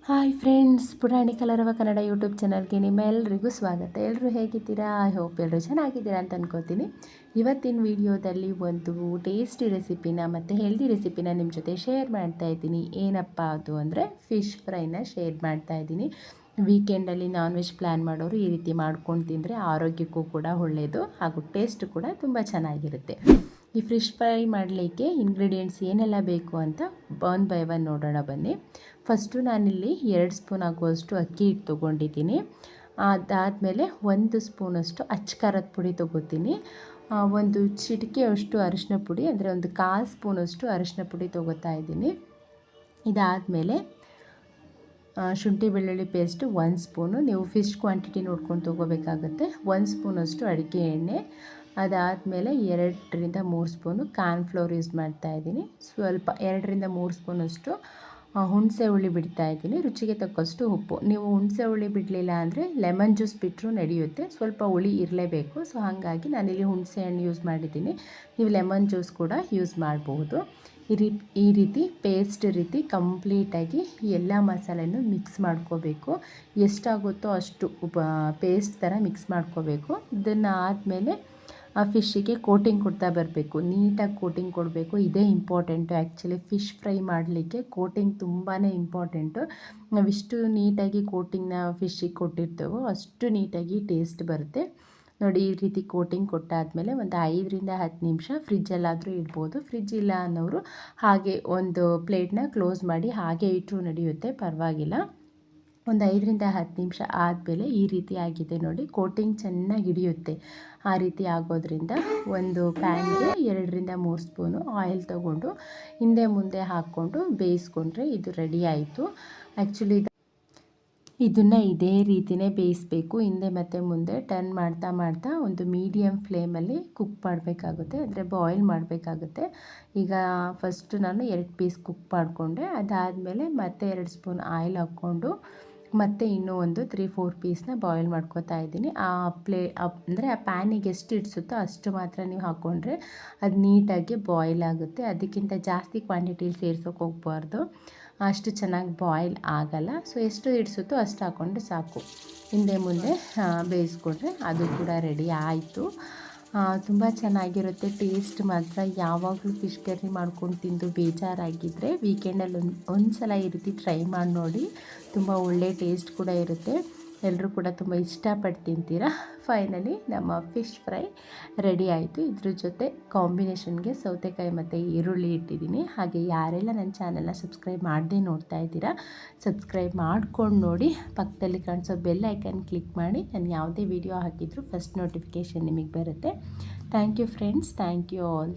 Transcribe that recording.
Hi friends, ಪುರಾಣಿ ಕಲರವ Kannada YouTube ಚಾನಲ್ಗೆ ನಿಮ್ಮೆಲ್ಲರಿಗೂ ಸ್ವಾಗತ. ಎಲ್ಲರೂ ಹೇಗಿದ್ದೀರಾ? ಐ ಹೋಪ್ ಎಲ್ಲರೂ ಚೆನ್ನಾಗಿದ್ದೀರಾ ಅಂತ ಅನ್ಕೋತೀನಿ. ಇವತ್ತಿನ ವಿಡಿಯೋದಲ್ಲಿ ಒಂದು ಟೇಸ್ಟಿ ರೆಸಿಪಿನ ಮತ್ತು ಹೆಲ್ದಿ ರೆಸಿಪಿನ ನಿಮ್ಮ ಜೊತೆ ಶೇರ್ ಮಾಡ್ತಾ ಇದ್ದೀನಿ. ಏನಪ್ಪ ಅದು ಅಂದರೆ ಫಿಶ್ ಫ್ರೈನ ಶೇರ್ ಮಾಡ್ತಾ ಇದ್ದೀನಿ. ವೀಕೆಂಡಲ್ಲಿ ನಾನ್ ವೆಜ್ ಪ್ಲ್ಯಾನ್ ಮಾಡೋರು ಈ ರೀತಿ ಮಾಡ್ಕೊಂಡು ತಿಂದರೆ ಆರೋಗ್ಯಕ್ಕೂ ಕೂಡ ಒಳ್ಳೆಯದು ಹಾಗೂ ಟೇಸ್ಟ್ ಕೂಡ ತುಂಬ ಚೆನ್ನಾಗಿರುತ್ತೆ. ಈ ಫಿಶ್ ಫ್ರೈ ಮಾಡಲಿಕ್ಕೆ ಇಂಗ್ರೀಡಿಯೆಂಟ್ಸ್ ಏನೆಲ್ಲ ಬೇಕು ಅಂತ ಒನ್ ಬೈ ಒನ್ ನೋಡೋಣ ಬನ್ನಿ. ಫಸ್ಟು ನಾನಿಲ್ಲಿ 2 ಸ್ಪೂನ್ ಆಗುವಷ್ಟು ಅಕ್ಕಿ ಹಿಟ್ಟು ತೊಗೊಂಡಿದ್ದೀನಿ. ಅದಾದಮೇಲೆ 1 ಸ್ಪೂನಷ್ಟು ಅಚ್ಚ ಪುಡಿ ತೊಗೋತೀನಿ. ಒಂದು ಚಿಟಿಕೆಯಷ್ಟು ಅರಿಶಿನ ಪುಡಿ ಅಂದರೆ ಒಂದು 1/4 ಸ್ಪೂನಷ್ಟು ಅರಿಶಿನ ಪುಡಿ ತೊಗೋತಾ ಇದ್ದೀನಿ. ಇದಾದಮೇಲೆ ಶುಂಠಿ ಬೆಳ್ಳುಳ್ಳಿ ಪೇಸ್ಟು 1 ಸ್ಪೂನು. ನೀವು ಫಿಶ್ ಕ್ವಾಂಟಿಟಿ ನೋಡ್ಕೊಂಡು ತೊಗೋಬೇಕಾಗುತ್ತೆ. 1 ಸ್ಪೂನಷ್ಟು ಅಡುಗೆ ಎಣ್ಣೆ. ಅದಾದಮೇಲೆ 2-3 ಸ್ಪೂನು ಕಾರ್ನ್ಫ್ಲೋರ್ ಯೂಸ್ ಮಾಡ್ತಾಯಿದ್ದೀನಿ. ಸ್ವಲ್ಪ 2-3 ಸ್ಪೂನಷ್ಟು ಹುಣಸೆ ಹುಳಿ ಬಿಡ್ತಾಯಿದ್ದೀನಿ. ರುಚಿಗೆ ತಕ್ಕಷ್ಟು ಉಪ್ಪು. ನೀವು ಹುಣಸೆ ಹುಳಿ ಬಿಡಲಿಲ್ಲ ಅಂದರೆ ಲೆಮನ್ ಜ್ಯೂಸ್ ಬಿಟ್ಟರೂ ನಡೆಯುತ್ತೆ. ಸ್ವಲ್ಪ ಹುಳಿ ಇರಲೇಬೇಕು. ಸೊ ಹಾಗಾಗಿ ನಾನಿಲ್ಲಿ ಹುಣಸೆ ಹಣ್ಣು ಯೂಸ್ ಮಾಡಿದ್ದೀನಿ. ನೀವು ಲೆಮನ್ ಜ್ಯೂಸ್ ಕೂಡ ಯೂಸ್ ಮಾಡಬಹುದು. ಈ ರೀತಿ ಪೇಸ್ಟ್ ರೀತಿ ಕಂಪ್ಲೀಟಾಗಿ ಎಲ್ಲ ಮಸಾಲೆನೂ ಮಿಕ್ಸ್ ಮಾಡ್ಕೋಬೇಕು. ಎಷ್ಟಾಗುತ್ತೋ ಅಷ್ಟು ಪೇಸ್ಟ್ ಥರ ಮಿಕ್ಸ್ ಮಾಡ್ಕೋಬೇಕು. ಇದನ್ನು ಆದಮೇಲೆ ಆ ಫಿಶ್ಶಿಗೆ ಕೋಟಿಂಗ್ ಕೊಡ್ತಾ ಬರಬೇಕು. ನೀಟಾಗಿ ಕೋಟಿಂಗ್ ಕೊಡಬೇಕು. ಇದೇ ಇಂಪಾರ್ಟೆಂಟು. ಆ್ಯಕ್ಚುಲಿ ಫಿಶ್ ಫ್ರೈ ಮಾಡಲಿಕ್ಕೆ ಕೋಟಿಂಗ್ ತುಂಬಾ ಇಂಪಾರ್ಟೆಂಟು. ನಾವಿಷ್ಟು ನೀಟಾಗಿ ಕೋಟಿಂಗ್ನ ಫಿಶ್ಶಿಗೆ ಕೊಟ್ಟಿರ್ತೇವೋ ಅಷ್ಟು ನೀಟಾಗಿ ಟೇಸ್ಟ್ ಬರುತ್ತೆ. ನೋಡಿ, ಈ ರೀತಿ ಕೋಟಿಂಗ್ ಕೊಟ್ಟಾದಮೇಲೆ ಒಂದು 5-10 ನಿಮಿಷ ಫ್ರಿಜ್ಜಲ್ಲಾದರೂ ಇಡ್ಬೋದು. ಫ್ರಿಜ್ ಇಲ್ಲ ಅನ್ನೋರು ಹಾಗೆ ಒಂದು ಪ್ಲೇಟ್ನ ಕ್ಲೋಸ್ ಮಾಡಿ ಹಾಗೆ ಇಟ್ಟರೂ ನಡೆಯುತ್ತೆ, ಪರವಾಗಿಲ್ಲ. ಒಂದು 5-10 ನಿಮಿಷ ಆದಮೇಲೆ ಈ ರೀತಿ ಆಗಿದೆ ನೋಡಿ. ಕೋಟಿಂಗ್ ಚೆನ್ನಾಗಿ ಹಿಡಿಯುತ್ತೆ. ಆ ರೀತಿ ಆಗೋದ್ರಿಂದ ಒಂದು ಪ್ಯಾನ್ಗೆ 2-3 ಸ್ಪೂನು ಆಯಿಲ್ ತೊಗೊಂಡು ಹಿಂದೆ ಮುಂದೆ ಹಾಕ್ಕೊಂಡು ಬೇಯಿಸ್ಕೊಂಡ್ರೆ ಇದು ರೆಡಿ ಆಯಿತು. ಆ್ಯಕ್ಚುಲಿ ಇದನ್ನು ಇದೇ ರೀತಿಯೇ ಬೇಯಿಸಬೇಕು. ಹಿಂದೆ ಮತ್ತು ಮುಂದೆ ಟರ್ನ್ ಮಾಡ್ತಾ ಮಾಡ್ತಾ ಒಂದು ಮೀಡಿಯಮ್ ಫ್ಲೇಮಲ್ಲಿ ಕುಕ್ ಮಾಡಬೇಕಾಗುತ್ತೆ, ಅಂದರೆ ಬಾಯ್ಲ್ ಮಾಡಬೇಕಾಗುತ್ತೆ. ಈಗ ಫಸ್ಟು ನಾನು 2 ಪೀಸ್ ಕುಕ್ ಮಾಡಿಕೊಂಡೆ. ಅದಾದಮೇಲೆ ಮತ್ತೆ 2 ಸ್ಪೂನ್ ಆಯಿಲ್ ಹಾಕ್ಕೊಂಡು ಮತ್ತು ಇನ್ನೂ ಒಂದು 3-4 ಪೀಸ್ನ ಬಾಯ್ಲ್ ಮಾಡ್ಕೊತಾ ಇದ್ದೀನಿ. ಅಂದರೆ ಆ ಪ್ಯಾನಿಗೆ ಎಷ್ಟು ಇಡಿಸುತ್ತೋ ಅಷ್ಟು ಮಾತ್ರ ನೀವು ಹಾಕ್ಕೊಂಡ್ರೆ ಅದು ನೀಟಾಗಿ ಬಾಯ್ಲ್ ಆಗುತ್ತೆ. ಅದಕ್ಕಿಂತ ಜಾಸ್ತಿ ಕ್ವಾಂಟಿಟಿಲಿ ಸೇರ್ಸೋಕೆ ಹೋಗಬಾರ್ದು, ಅಷ್ಟು ಚೆನ್ನಾಗಿ ಬಾಯ್ಲ್ ಆಗಲ್ಲ. ಸೊ ಎಷ್ಟು ಇಡಿಸುತ್ತೋ ಅಷ್ಟು ಹಾಕ್ಕೊಂಡ್ರೆ ಸಾಕು. ಹಿಂದೆ ಮುಂದೆ ಬೇಯಿಸ್ಕೊಂಡ್ರೆ ಅದು ಕೂಡ ರೆಡಿ ಆಯಿತು. ತುಂಬ ಚೆನ್ನಾಗಿರುತ್ತೆ. ಟೇಸ್ಟ್ ಮಾತ್ರ ಯಾವಾಗಲೂ ಫಿಶ್ ಕರ್ರಿ ಮಾಡ್ಕೊಂಡು ತಿಂದು ಬೇಜಾರಾಗಿದ್ದರೆ ವೀಕೆಂಡಲ್ಲಿ ಒಂದು ಸಲ ಈ ರೀತಿ ಟ್ರೈ ಮಾಡಿ ನೋಡಿ. ತುಂಬ ಒಳ್ಳೆ ಟೇಸ್ಟ್ ಕೂಡ ಇರುತ್ತೆ. ಎಲ್ಲರೂ ಕೂಡ ತುಂಬ ಇಷ್ಟಪಟ್ಟು ತಿಂತೀರಾ. ಫೈನಲಿ ನಮ್ಮ ಫಿಶ್ ಫ್ರೈ ರೆಡಿ ಆಯಿತು. ಇದ್ರ ಜೊತೆ ಕಾಂಬಿನೇಷನ್ಗೆ ಸೌತೆಕಾಯಿ ಮತ್ತು ಈರುಳ್ಳಿ ಇಟ್ಟಿದ್ದೀನಿ. ಹಾಗೆ ಯಾರೆಲ್ಲ ನನ್ನ ಚಾನಲ್ನ ಸಬ್ಸ್ಕ್ರೈಬ್ ಮಾಡದೆ ನೋಡ್ತಾ ಇದ್ದೀರಾ, ಸಬ್ಸ್ಕ್ರೈಬ್ ಮಾಡ್ಕೊಂಡು ನೋಡಿ. ಪಕ್ಕದಲ್ಲಿ ಕಾಣಿಸೋ ಬೆಲ್ ಐಕನ್ ಕ್ಲಿಕ್ ಮಾಡಿ. ನಾನು ಯಾವುದೇ ವಿಡಿಯೋ ಹಾಕಿದರೂ ಫಸ್ಟ್ ನೋಟಿಫಿಕೇಷನ್ ನಿಮಗೆ ಬರುತ್ತೆ. Thank you friends, thank you all.